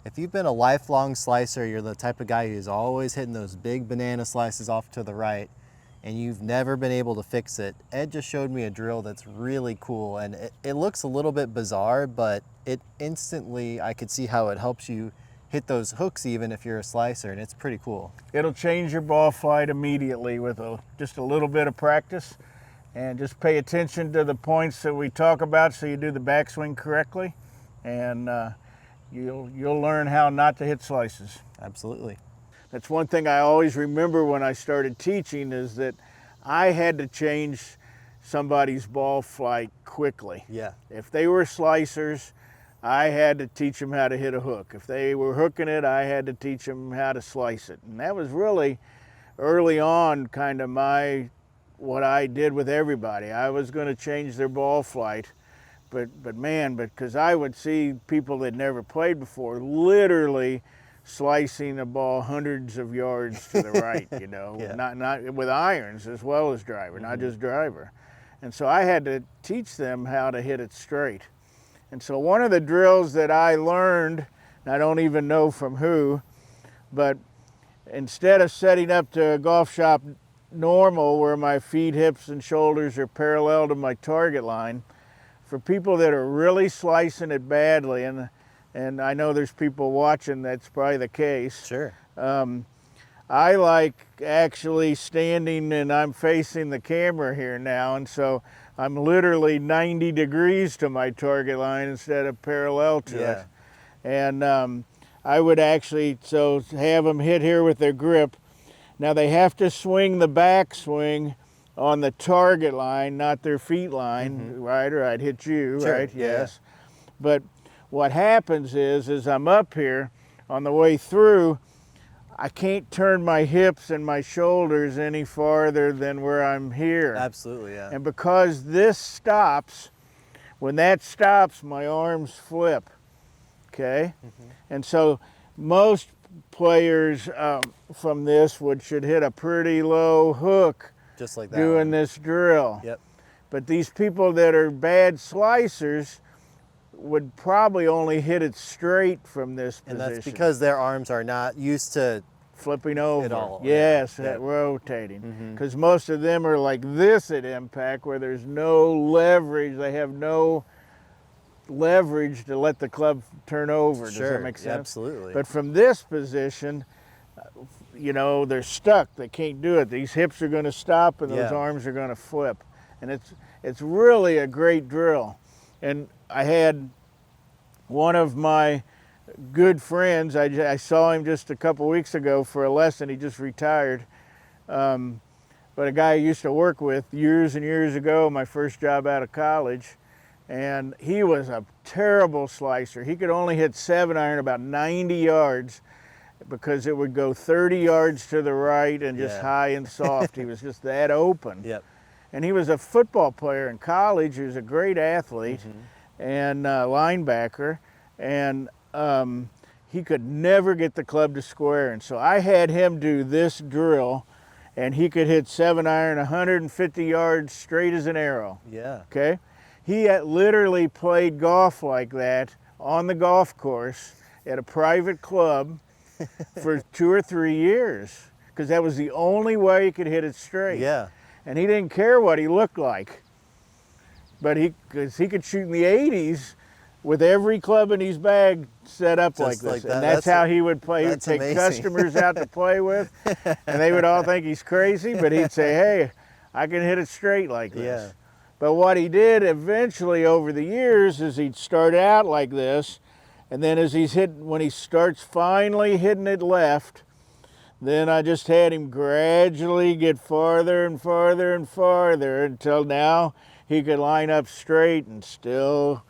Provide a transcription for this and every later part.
If you've been a lifelong slicer, you're the type of guy who's always hitting those big banana slices off to the right, and you've never been able to fix it, Ed just showed me a drill that's really cool, and it looks a little bit bizarre, but it instantly, I could see how it helps you hit those hooks even if you're a slicer, and it's pretty cool. It'll change your ball flight immediately with just a little bit of practice, and just pay attention to the points that we talk about so you do the backswing correctly, and you'll learn how not to hit slices. Absolutely. That's one thing I always remember when I started teaching, is that I had to change somebody's ball flight quickly. Yeah. If they were slicers, I had to teach them how to hit a hook. If they were hooking it, I had to teach them how to slice it. And that was really early on kind of what I did with everybody. I was going to change their ball flight. But man, because I would see people that never played before literally slicing a ball hundreds of yards to the right, you know, Yeah. not with irons as well as driver, not just driver. And so I had to teach them how to hit it straight. And so one of the drills that I learned, and I don't even know from who, but instead of setting up to a golf shop normal where my feet, hips, and shoulders are parallel to my target line, for people that are really slicing it badly, and I know there's people watching that's probably the case. Sure. I like actually standing, and I'm facing the camera here now, and so I'm literally 90 degrees to my target line instead of parallel to Yeah. it. And I would actually have them hit here with their grip. Now they have to swing the backswing on the target line, not their feet line, right? Or I'd hit you, Sure, right? yeah. Yes. But what happens is I'm up here on the way through, I can't turn my hips and my shoulders any farther than where I'm here. Absolutely, yeah. And because this stops, when that stops, my arms flip, okay? And so most players from this should hit a pretty low hook Just like that doing one. this drill. Yep. But these people that are bad slicers would probably only hit it straight from this And position. that's because their arms are not used to flipping over. all, Yes, yeah. rotating. Because most of them are like this at impact, where there's no leverage. They have no leverage to let the club turn over. Does Sure, that make sense? absolutely. But from this position, you know, they're stuck. They can't do it. These hips are going to stop, and those Yeah. arms are going to flip. And it's really a great drill. And I had one of my good friends, I saw him just a couple weeks ago for a lesson. He just retired. But a guy I used to work with years and years ago, my first job out of college, and he was a terrible slicer. He could only hit 7-iron about 90 yards because it would go 30 yards to the right and just Yeah. high and soft. He was just that open. Yep. And he was a football player in college. He was a great athlete and linebacker, and he could never get the club to square. And so I had him do this drill, and he could hit 7-iron 150 yards straight as an arrow. Yeah. Okay? He had literally played golf like that on the golf course at a private club for 2 or 3 years, because that was the only way he could hit it straight. Yeah. And he didn't care what he looked like, but because he could shoot in the 80s with every club in his bag set up like Just this. like that. And that's how he would play. He would that's take amazing. customers out to play with, and they would all think he's crazy, but he'd say, hey, I can hit it straight like this. Yeah. But what he did eventually over the years is he'd start out like this, and then when he starts finally hitting it left, then I just had him gradually get farther and farther and farther until now he could line up straight and still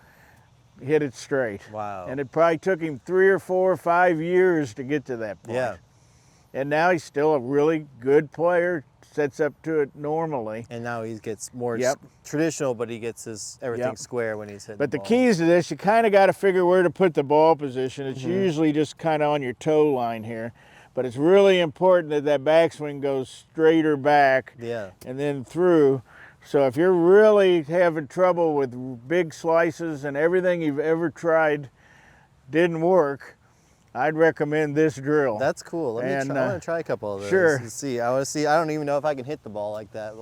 hit it straight. Wow. And it probably took him 3 or 4 or 5 years to get to that point. Yeah. And now he's still a really good player, sets up to it normally. And now he gets more Yep. traditional, but he gets everything Yep. square when he's hitting But the ball. keys to this, you kind of got to figure where to put the ball position. It's usually just kind of on your toe line here. But it's really important that that backswing goes straighter back Yeah. and then through. So if you're really having trouble with big slices and everything you've ever tried didn't work, I'd recommend this drill. That's cool. Let me And, try. I want to try a couple of those. sure. To see. I want to see. I don't even know if I can hit the ball like that.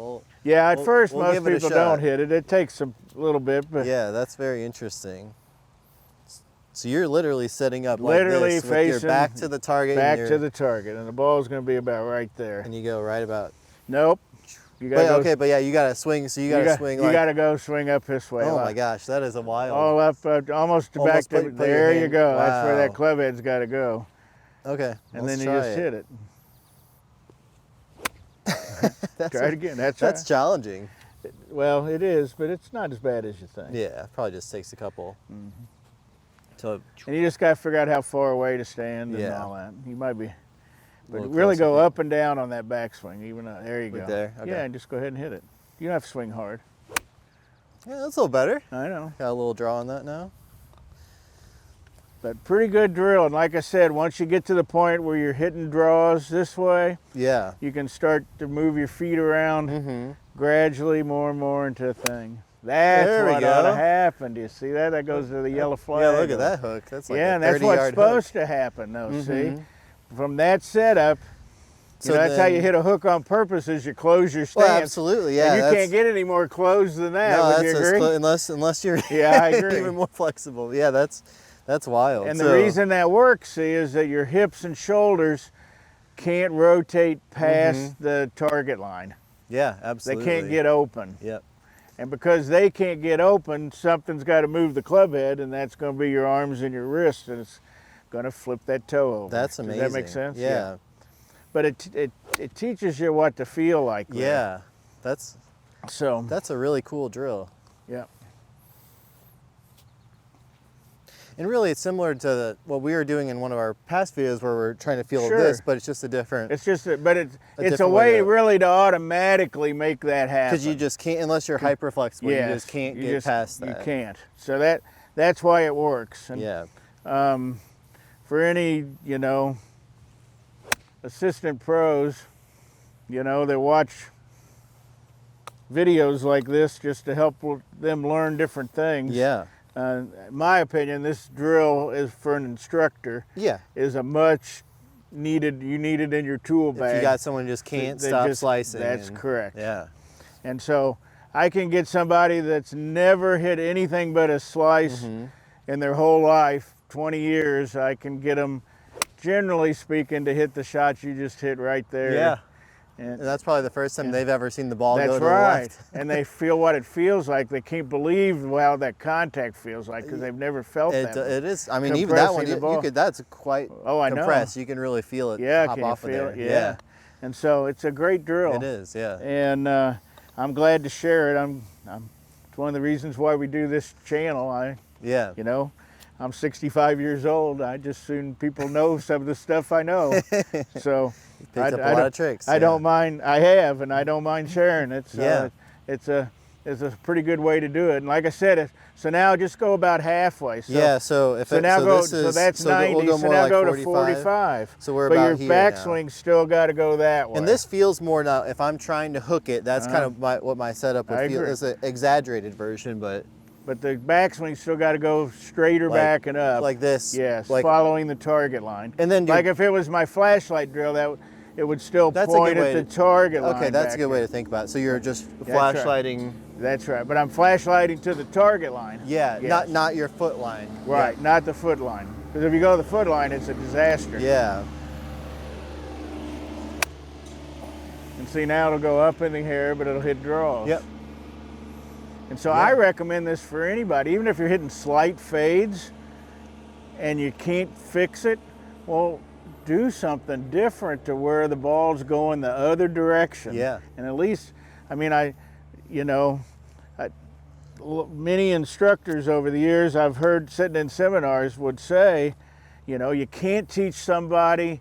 Yeah, at first we'll most give it a people shot. don't hit it. It takes a little bit, but Yeah, that's very interesting. So you're literally setting up literally like this with your facing back to the target. back to the target, and the ball's going to be about right there. And you go right about. Nope. You gotta go, okay, but yeah, you gotta swing. So you gotta swing. You gotta go swing up this way. Oh my gosh, that is a wild. All up, almost back to. There you go. Wow. That's where that club head's got to go. Okay. And then you just hit it. Try it again. That's right. challenging. Well, it is, but it's not as bad as you think. Yeah, it probably just takes a couple. So. And you just got to figure out how far away to stand and all that. You might be, but really go up and down on that backswing. Even there you go. There. Okay. Yeah, and just go ahead and hit it. You don't have to swing hard. Yeah, that's a little better. I know. Got a little draw on that now. But pretty good drill. And like I said, once you get to the point where you're hitting draws this way, yeah, you can start to move your feet around gradually more and more into a thing. That's what ought to happen. Do you see that? That goes to the yellow flag. Yeah, look at that hook. That's like and that's what's supposed to happen, though. See, from that setup, that's how you hit a hook on purpose. Is you close your stance. Well, absolutely, yeah. And you can't get any more closed than that. No, would you agree? unless you're I agree. even more flexible. Yeah, that's wild. And the reason that works, see, is that your hips and shoulders can't rotate past the target line. Yeah, absolutely. They can't get open. Yep. And because they can't get open, something's got to move the club head, and that's going to be your arms and your wrists, and it's going to flip that toe over. That's amazing. Does that make sense? Yeah. But it teaches you what to feel like. Yeah. That's a really cool drill. Yeah. And really, it's similar to what we were doing in one of our past videos where we're trying to feel this, but it's just a different. It's just, it's a way really to automatically make that happen. Because you just can't, unless you're hyper flexible, you just can't get past that. You can't. So that's why it works. And, yeah. For any, assistant pros, that watch videos like this just to help them learn different things. Yeah. In my opinion, this drill is for an instructor. Yeah. Is a much needed. You need it in your tool bag. If you got someone who just can't stop slicing. That's correct. Yeah. And so I can get somebody that's never hit anything but a slice in their whole life, 20 years. I can get them, generally speaking, to hit the shots you just hit right there. Yeah. And that's probably the first time they've ever seen the ball go to the left. And they feel what it feels like. They can't believe how that contact feels like because they've never felt that. It is. I mean, even that one, you could. That's quite compressed. You can really feel it pop off of there. Yeah. And so it's a great drill. It is, yeah. And I'm glad to share it. It's one of the reasons why we do this channel. I'm 65 years old. I just soon people know some of the stuff I know. So picked up a lot of tricks. I don't mind. I have, and I don't mind sharing it. So it's a pretty good way to do it. And like I said, so now just go about halfway. So, So if so that's 90. We'll go so more now like go 45. to 45. So we're but about your here backswing's still got to go that way. And this feels more now. If I'm trying to hook it, that's kind of what my setup would feel. It's an exaggerated version, but the backswing still got to go straighter back and up. Like this. Yes, following the target line. And then like if it was my flashlight drill, it would still point at the target line. Okay, that's a good way to think about it. So you're just flashlighting. That's right, but I'm flashlighting to the target line. Yeah, not your foot line. Right, not the foot line. Because if you go to the foot line, it's a disaster. Yeah. And see, now it'll go up in the air, but it'll hit draws. Yep. And so I recommend this for anybody, even if you're hitting slight fades and you can't fix it, well, do something different to where the ball's going the other direction. Yeah. And at least, many instructors over the years I've heard sitting in seminars would say, you can't teach somebody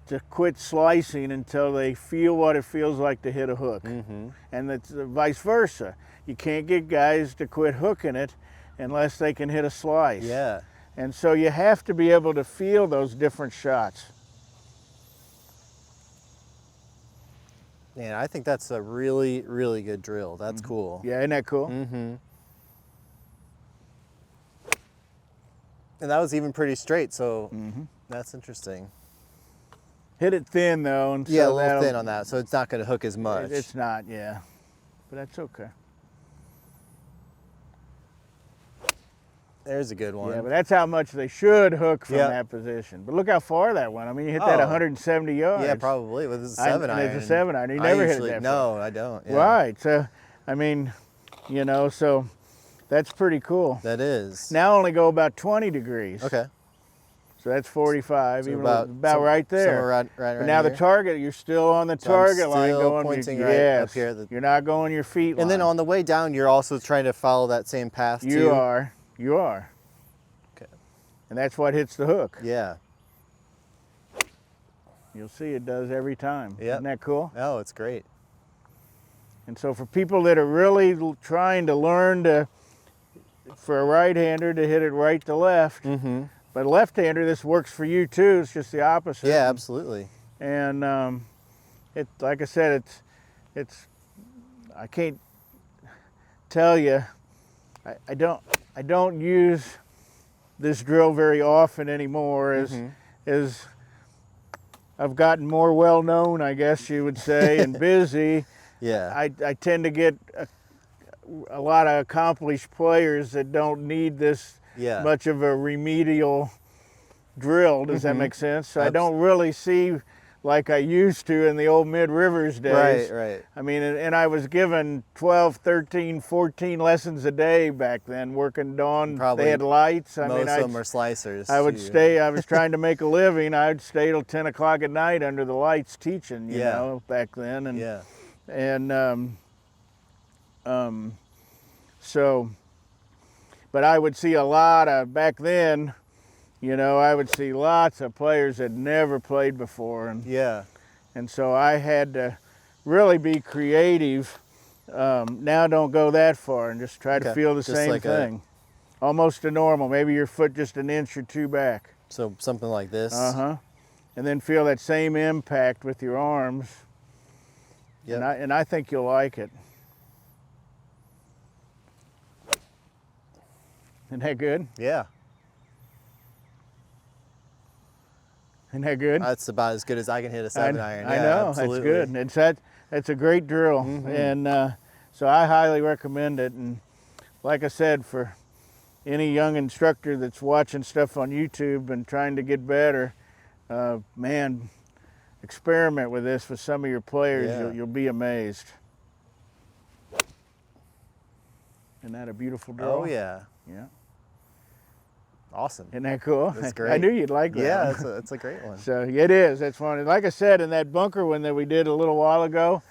to quit slicing until they feel what it feels like to hit a hook. And it's vice versa. You can't get guys to quit hooking it unless they can hit a slice. Yeah. And so you have to be able to feel those different shots. Man, I think that's a really, really good drill. That's cool. Yeah, isn't that cool? And that was even pretty straight, so That's interesting. Hit it thin though, and Yeah, a so little that'll- thin on that, so it's not going to hook as much. It's not, yeah, but that's okay. There's a good one. Yeah, but that's how much they should hook from Yep. that position. But look how far that went. I mean, you hit that Oh. 170 yards. Yeah, probably with a 7-iron. And it's a 7-iron. You I never hit usually, it that far. No, I don't. Yeah. Right. So, I mean, you know, so that's pretty cool. That is. Now only go about 20 degrees. Okay. So that's 45, So even about right there. Somewhere right But now here. the target, you're still on the So I'm target line still going. pointing Yes. right up here. You're not going your feet line. And then on the way down, you're also trying to follow that same path too. You are. You are. Okay. And that's what hits the hook. Yeah. You'll see it does every time. Yep. Isn't that cool? Oh, it's great. And so for people that are really trying to learn for a right-hander to hit it right to left, Mm-hmm. but a left-hander, this works for you too. It's just the opposite. Yeah, absolutely. And it, like I said, it's. I can't tell you. I don't use this drill very often anymore. As I've gotten more well known, I guess you would say, and busy. Yeah. I tend to get a lot of accomplished players that don't need this Yeah. much of a remedial drill. Does that make sense? So I don't really see like I used to in the old mid-rivers days. Right. I mean, and I was given 12, 13, 14 lessons a day back then, working dawn. Probably they had lights. I Most mean, of them are slicers. I would too. stay. I was trying to make a living. I'd stay till 10 o'clock at night under the lights teaching. You Yeah. know, back then. And Yeah. so, but I would see a lot of, back then, you know, I would see lots of players that never played before. Yeah. And so I had to really be creative. Now don't go that far and just try to Okay. feel the Just same like thing. Almost to normal, maybe your foot just an inch or two back. So something like this. Uh-huh. And then feel that same impact with your arms. Yep. And I think you'll like it. Isn't that good? Yeah. Isn't that good? That's about as good as I can hit a 7-iron. I Yeah, know, absolutely. that's good. That's a great drill. And so I highly recommend it. And like I said, for any young instructor that's watching stuff on YouTube and trying to get better, man, experiment with this with some of your players. Yeah. You'll be amazed. Isn't that a beautiful drill? Oh yeah. Yeah. Awesome. Isn't that cool? That's I great. knew you'd like that. Yeah, one. it's a great one. So it is. That's fun. And like I said, in that bunker one that we did a little while ago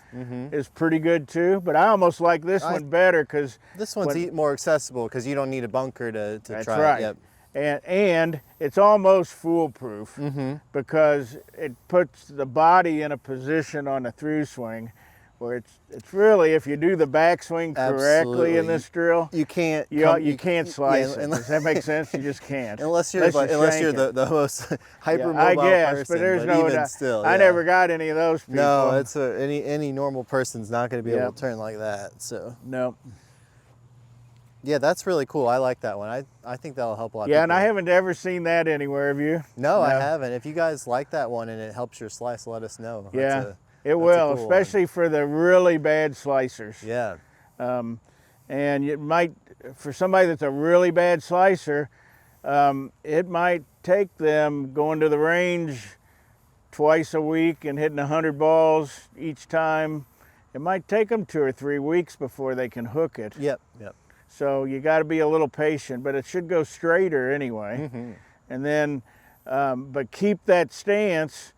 is pretty good too. But I almost like this one better because This one's more accessible because you don't need a bunker to that's try right. it. Yep. And it's almost foolproof because it puts the body in a position on the through swing where it's really, if you do the backswing correctly in Absolutely. this drill, You can't. you can't slice yeah, it. Does that make sense? You just can't. Unless you're Shanking. the most hyper mobile I guess, person. but there's even still. I yeah. never got any of those people. No, it's any normal person's not going to be able Yep. to turn like that. So No. yeah, that's really cool. I like that one. I think that'll help a lot. of Yeah, and people. I haven't ever seen that anywhere. Have you? No, I haven't. If you guys like that one and it helps your slice, let us know. Yeah, it a will, cool especially for the really bad slicers. Yeah. And it might, for somebody that's a really bad slicer, it might take them going to the range twice a week and hitting 100 balls each time. It might take them 2 or 3 weeks before they can hook it. Yep. So you got to be a little patient, but it should go straighter anyway. And then, but keep that stance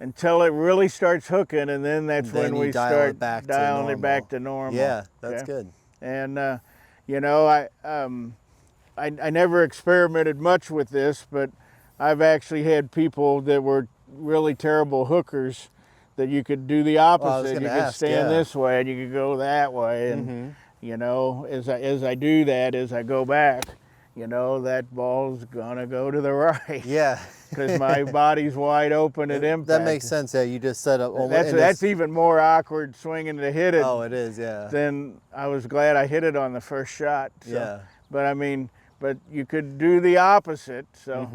until it really starts hooking, and then that's Then when you we dial start it back to dialing it back normal. to normal. Yeah, that's Okay? good. And you know, I never experimented much with this, but I've actually had people that were really terrible hookers that you could do the opposite. gonna You could ask, stand yeah. this way and you could go that way. And you know, as I do that, as I go back, you know, that ball's gonna go to the right. Yeah. Because my body's wide open at impact. That makes sense. Yeah, you just set up. That's even more awkward swinging to hit it. Oh, it is. Yeah. Then I was glad I hit it on the first shot. So. Yeah. But I mean, but you could do the opposite. So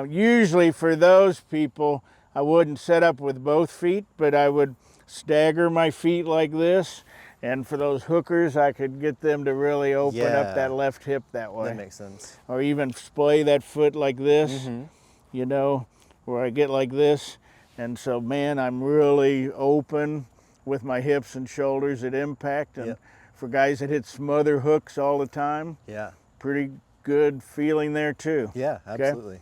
usually for those people, I wouldn't set up with both feet, but I would stagger my feet like this. And for those hookers, I could get them to really open up that left hip that way. That makes sense. Or even splay that foot like this, you know, where I get like this. And so, man, I'm really open with my hips and shoulders at impact. And for guys that hit smother hooks all the time, pretty good feeling there too. Yeah, absolutely.